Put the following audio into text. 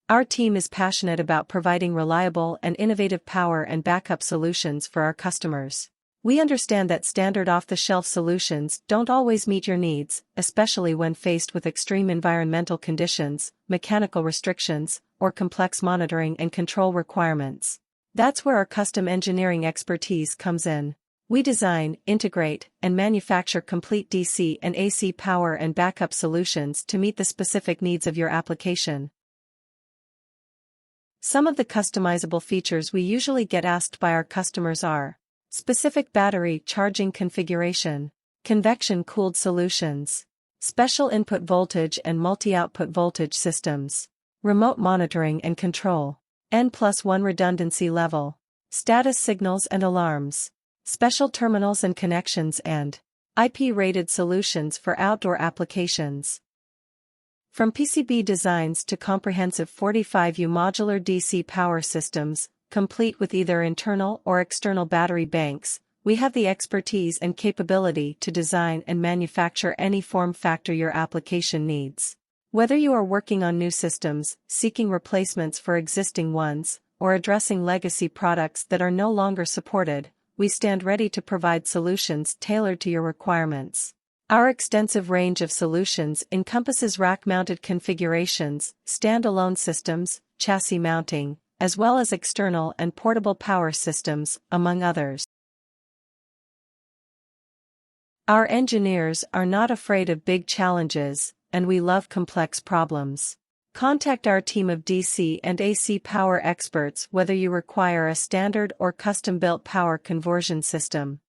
Our team is passionate about providing reliable and innovative power and backup solutions for our customers. We understand that standard off-the-shelf solutions don't always meet your needs, especially when faced with extreme environmental conditions, mechanical restrictions, or complex monitoring and control requirements. That's where our custom engineering expertise comes in. We design, integrate, and manufacture complete DC and AC power and backup solutions to meet the specific needs of your application. Some of the customizable features we usually get asked by our customers are specific battery charging configuration, convection-cooled solutions, special input voltage and multi-output voltage systems, remote monitoring and control, N+1 redundancy level, status signals and alarms, special terminals and connections, and IP-rated solutions for outdoor applications. From PCB designs to comprehensive 45U modular DC power systems, complete with either internal or external battery banks, we have the expertise and capability to design and manufacture any form factor your application needs. Whether you are working on new systems, seeking replacements for existing ones, or addressing legacy products that are no longer supported, we stand ready to provide solutions tailored to your requirements. Our extensive range of solutions encompasses rack-mounted configurations, standalone systems, chassis mounting, as well as external and portable power systems, among others. Our engineers are not afraid of big challenges, and we love complex problems. Contact our team of DC and AC power experts whether you require a standard or custom-built power conversion system.